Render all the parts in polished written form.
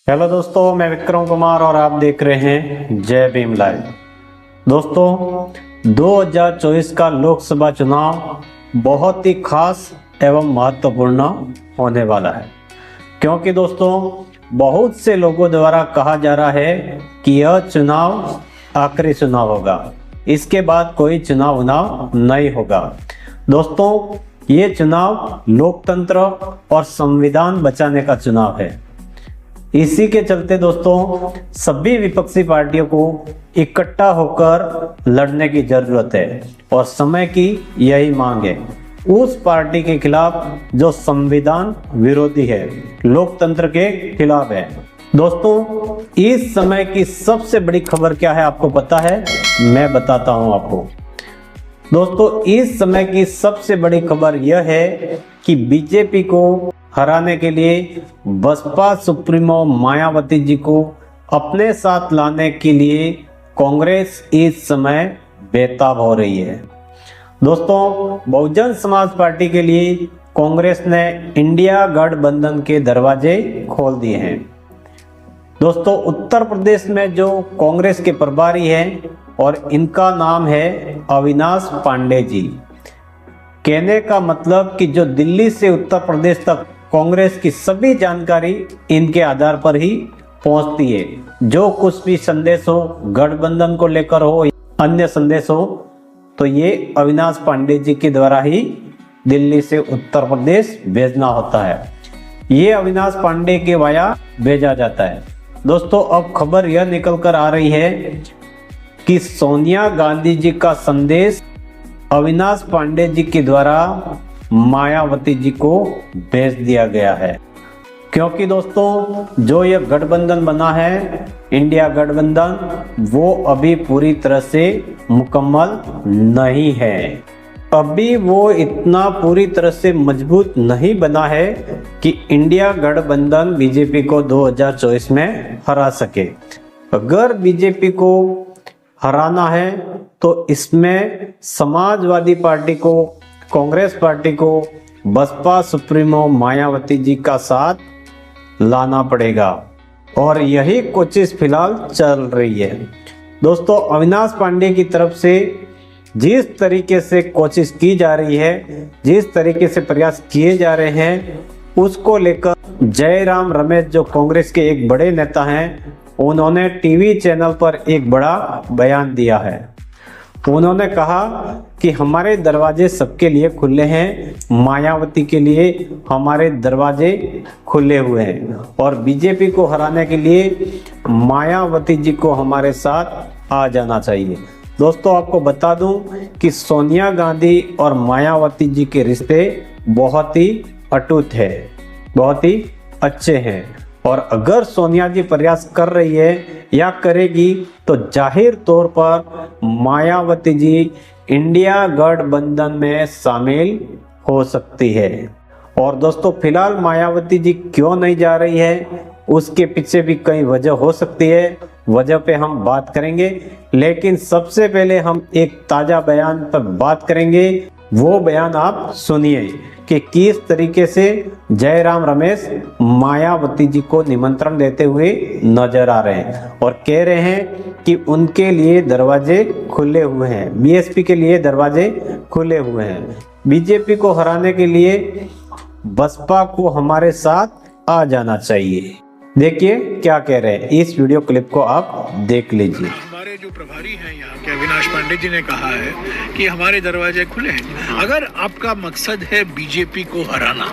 Hello दोस्तों, मैं विक्रम कुमार और आप देख रहे हैं जय भीम लाइव। दोस्तों, 2024 का लोकसभा चुनाव बहुत ही खास एवं महत्वपूर्ण होने वाला है, क्योंकि दोस्तों बहुत से लोगों द्वारा कहा जा रहा है कि यह चुनाव आखिरी चुनाव होगा, इसके बाद कोई चुनाव नहीं होगा। दोस्तों, ये चुनाव लोकतंत्र और संविधान बचाने का चुनाव है। इसी के चलते दोस्तों सभी विपक्षी पार्टियों को इकट्ठा होकर लड़ने की जरूरत है और समय की यही मांग है। उस पार्टी के खिलाफ जो संविधान विरोधी है, लोकतंत्र के खिलाफ है। दोस्तों, इस समय की सबसे बड़ी खबर क्या है आपको पता है? मैं बताता हूं आपको। दोस्तों, इस समय की सबसे बड़ी खबर यह है कि बीजेपी को हराने के लिए बसपा सुप्रीमो मायावती जी को अपने साथ लाने के लिए कांग्रेस इस समय बेताब हो रही है। दोस्तों, बहुजन समाज पार्टी के लिए कांग्रेस ने इंडिया गठबंधन के दरवाजे खोल दिए हैं। दोस्तों, उत्तर प्रदेश में जो कांग्रेस के प्रभारी हैं और इनका नाम है अविनाश पांडे जी। कहने का मतलब कि जो दिल्ली से उत्तर प्रदेश तक कांग्रेस की सभी जानकारी इनके आधार पर ही पहुंचती है। जो कुछ भी संदेश हो, गठबंधन को लेकर हो, अन्य संदेश हो, तो ये अविनाश पांडे जी के द्वारा ही दिल्ली से उत्तर प्रदेश भेजना होता है। ये अविनाश पांडे के वाया भेजा जाता है। दोस्तों, अब खबर यह निकल कर आ रही है कि सोनिया गांधी जी का संदेश अविनाश पांडे जी के द्वारा मायावती जी को भेज दिया गया है, क्योंकि दोस्तों जो यह गठबंधन बना है, इंडिया गठबंधन, वो अभी पूरी तरह से मुकम्मल नहीं है। अभी वो इतना पूरी तरह से मजबूत नहीं बना है कि इंडिया गठबंधन बीजेपी को 2024 में हरा सके। अगर बीजेपी को हराना है तो इसमें समाजवादी पार्टी को, कांग्रेस पार्टी को, बसपा सुप्रीमो मायावती जी का साथ लाना पड़ेगा और यही कोशिश फिलहाल चल रही है। दोस्तों, अविनाश पांडे की तरफ से जिस तरीके से कोशिश की जा रही है, जिस तरीके से प्रयास किए जा रहे हैं, उसको लेकर जयराम रमेश जो कांग्रेस के एक बड़े नेता हैं, उन्होंने टीवी चैनल पर एक बड़ा बयान दिया है। उन्होंने कहा कि हमारे दरवाजे सबके लिए खुले हैं, मायावती के लिए हमारे दरवाजे खुले हुए हैं और बीजेपी को हराने के लिए मायावती जी को हमारे साथ आ जाना चाहिए। दोस्तों, आपको बता दूं कि सोनिया गांधी और मायावती जी के रिश्ते बहुत ही अटूट है, बहुत ही अच्छे हैं और अगर सोनिया जी प्रयास कर रही है या करेगी तो जाहिर तौर पर मायावती जी इंडिया गठबंधन में शामिल हो सकती है। और दोस्तों, फिलहाल मायावती जी क्यों नहीं जा रही है, उसके पीछे भी कई वजह हो सकती है, वजह पे हम बात करेंगे। लेकिन सबसे पहले हम एक ताजा बयान पर बात करेंगे। वो बयान आप सुनिए कि किस तरीके से जयराम रमेश मायावती जी को निमंत्रण देते हुए नजर आ रहे हैं और कह रहे हैं कि उनके लिए दरवाजे खुले हुए हैं, बीएसपी के लिए दरवाजे खुले हुए हैं। बीजेपी को हराने के लिए बसपा को हमारे साथ आ जाना चाहिए। देखिए क्या कह रहे हैं, इस वीडियो क्लिप को आप देख लीजिए। हमारे जो प्रभारी हैं यहाँ के अविनाश पांडे जी ने कहा है कि हमारे दरवाजे खुले हैं अगर आपका मकसद है बीजेपी को हराना।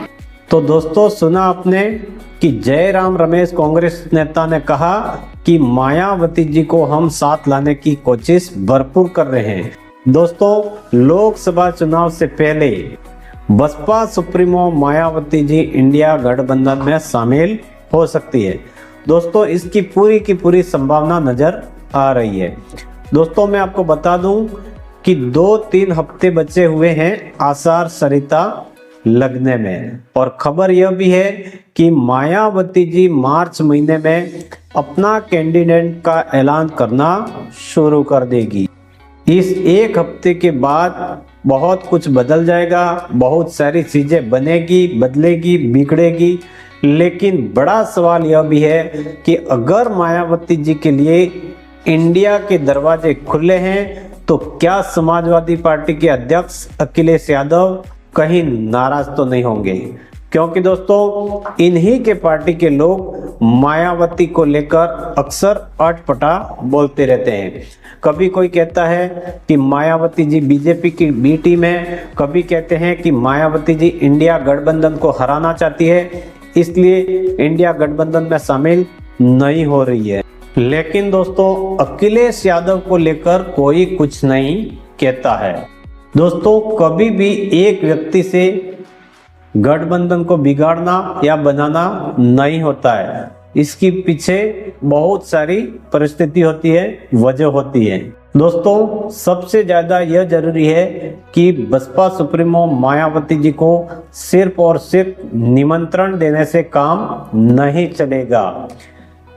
तो दोस्तों, सुना आपने कि जयराम रमेश कांग्रेस नेता ने कहा कि मायावती जी को हम साथ लाने की कोशिश भरपूर कर रहे हैं। दोस्तों, लोकसभा चुनाव से पहले बसपा सुप्रीमो मायावती जी इंडिया गठबंधन में शामिल हो सकती है। दोस्तों, इसकी पूरी की पूरी संभावना नजर आ रही है। दोस्तों, मैं आपको बता दूं कि 2-3 हफ्ते बचे हुए हैं आचार संहिता लगने में और खबर यह भी है कि मायावती जी मार्च महीने में अपना कैंडिडेट का ऐलान करना शुरू कर देगी। इस एक हफ्ते के बाद बहुत कुछ बदल जाएगा, बहुत सारी चीजें बनेगी, बदलेगी, बिगड़ेगी, लेकिन बड़ा सवाल यह भी है कि अगर मायावती जी के लिए इंडिया के दरवाजे खुले हैं तो क्या समाजवादी पार्टी के अध्यक्ष अखिलेश यादव कहीं नाराज तो नहीं होंगे? क्योंकि दोस्तों इन्हीं के पार्टी के लोग मायावती को लेकर अक्सर अटपटा बोलते रहते हैं। कभी कोई कहता है कि मायावती जी बीजेपी की बी टीम है, कभी कहते हैं कि मायावती जी इंडिया गठबंधन को हराना चाहती है, इसलिए इंडिया गठबंधन में शामिल नहीं हो रही है। लेकिन दोस्तों अखिलेश यादव को लेकर कोई कुछ नहीं कहता है। दोस्तों कभी भी एक व्यक्ति से गठबंधन को बिगाड़ना या बनाना नहीं होता है, इसके पीछे बहुत सारी परिस्थिति होती है, वजह होती है। दोस्तों सबसे ज्यादा यह जरूरी है कि बसपा सुप्रीमो मायावती जी को सिर्फ और सिर्फ निमंत्रण देने से काम नहीं चलेगा।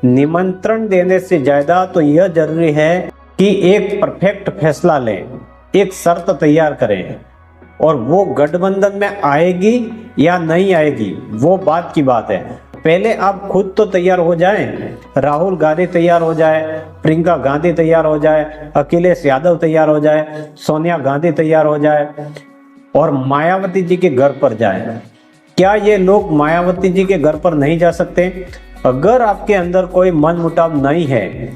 निमंत्रण देने से ज्यादा तो यह जरूरी है कि एक परफेक्ट फैसला लें, एक शर्त तैयार करें, और वो गठबंधन में आएगी या नहीं आएगी वो बात की बात है। पहले आप खुद तो तैयार हो जाएं, राहुल गांधी तैयार हो जाए, प्रियंका गांधी तैयार हो जाए, अखिलेश यादव तैयार हो जाए, सोनिया गांधी तैयार हो जाए और मायावती जी के घर पर जाए। क्या ये लोग मायावती जी के घर पर नहीं जा सकते? अगर आपके अंदर कोई मनमुटाव नहीं है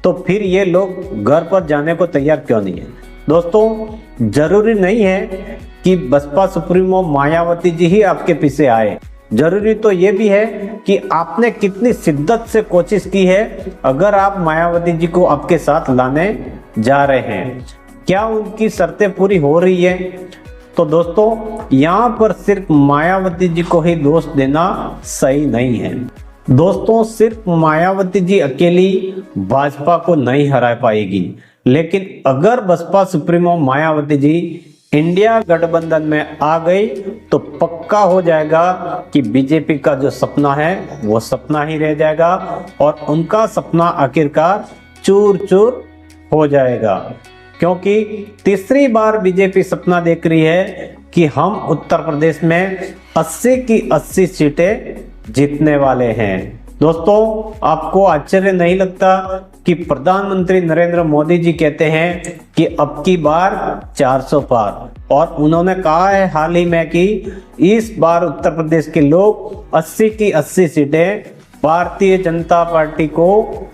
तो फिर ये लोग घर पर जाने को तैयार क्यों नहीं है? दोस्तों जरूरी नहीं है कि बसपा सुप्रीमो मायावती जी ही आपके पीछे आए, जरूरी तो ये भी है कि आपने कितनी शिद्दत से कोशिश की है। अगर आप मायावती जी को आपके साथ लाने जा रहे हैं, क्या उनकी शर्तें पूरी हो रही है? तो दोस्तों यहाँ पर सिर्फ मायावती जी को ही दोष देना सही नहीं है। दोस्तों सिर्फ मायावती जी अकेली भाजपा को नहीं हरा पाएगी, लेकिन अगर बसपा सुप्रीमो मायावती जी इंडिया गठबंधन में आ गई तो पक्का हो जाएगा कि बीजेपी का जो सपना है वो सपना ही रह जाएगा और उनका सपना आखिरकार चूर चूर हो जाएगा। क्योंकि तीसरी बार बीजेपी सपना देख रही है कि हम उत्तर प्रदेश में 80 की 80 सीटें जीतने वाले हैं। दोस्तों आपको आश्चर्य नहीं लगता कि प्रधानमंत्री नरेंद्र मोदी जी कहते हैं कि अब की बार 400 पार, और उन्होंने कहा है हाल ही में कि इस बार उत्तर प्रदेश के लोग 80 की 80 सीटें भारतीय जनता पार्टी को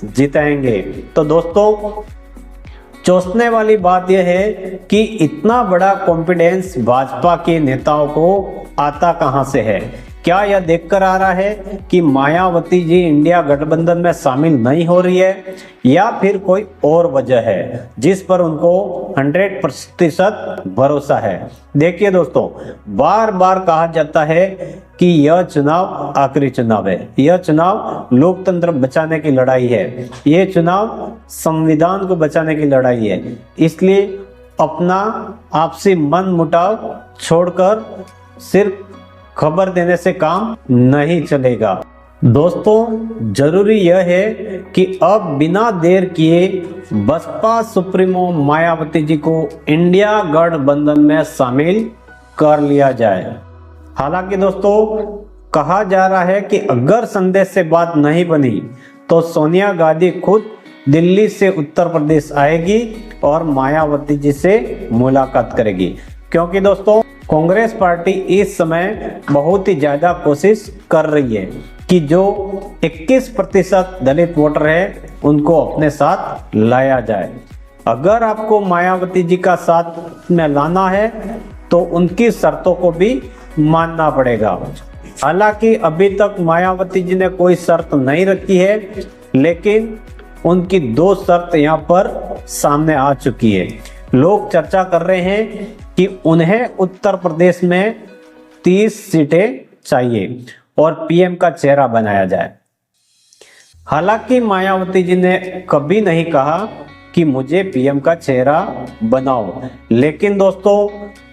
जिताएंगे। तो दोस्तों चौंकने वाली बात यह है कि इतना बड़ा कॉन्फिडेंस भाजपा के नेताओं को आता कहां से है? क्या यह देखकर आ रहा है कि मायावती जी इंडिया गठबंधन में शामिल नहीं हो रही है, या फिर कोई और वजह है जिस पर उनको 100% भरोसा है? देखिए दोस्तों बार बार कहा जाता है कि यह चुनाव आखिरी चुनाव है, यह चुनाव लोकतंत्र बचाने की लड़ाई है, यह चुनाव संविधान को बचाने की लड़ाई है, इसलिए अपना आपसी मन मुटाव छोड़कर सिर्फ खबर देने से काम नहीं चलेगा। दोस्तों जरूरी यह है कि अब बिना देर किए बसपा सुप्रीमो मायावती जी को इंडिया गठबंधन में शामिल कर लिया जाए। हालांकि दोस्तों कहा जा रहा है कि अगर संदेश से बात नहीं बनी तो सोनिया गांधी खुद दिल्ली से उत्तर प्रदेश आएगी और मायावती जी से मुलाकात करेगी। क्योंकि दोस्तों कांग्रेस पार्टी इस समय बहुत ही ज्यादा कोशिश कर रही है कि जो 21% दलित वोटर है उनको अपने साथ लाया जाए। अगर आपको मायावती जी का साथ में लाना है तो उनकी शर्तों को भी मानना पड़ेगा। हालांकि अभी तक मायावती जी ने कोई शर्त नहीं रखी है, लेकिन उनकी 2 शर्त यहाँ पर सामने आ चुकी है। लोग चर्चा कर रहे हैं कि उन्हें उत्तर प्रदेश में 30 सीटें चाहिए और पीएम का चेहरा बनाया जाए। हालांकि मायावती जी ने कभी नहीं कहा कि मुझे पीएम का चेहरा बनाओ। लेकिन दोस्तों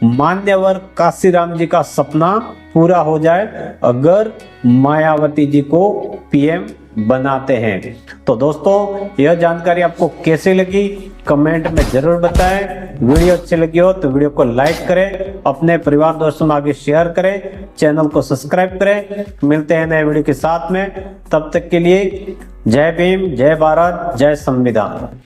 मान्यवर काशीराम जी का सपना पूरा हो जाए अगर मायावती जी को पीएम बनाते हैं। तो दोस्तों यह जानकारी आपको कैसी लगी कमेंट में जरूर बताएं। वीडियो अच्छी लगी हो तो वीडियो को लाइक करें, अपने परिवार दोस्तों में आगे शेयर करें, चैनल को सब्सक्राइब करें। मिलते हैं नए वीडियो के साथ में, तब तक के लिए जय भीम, जय भारत, जय संविधान।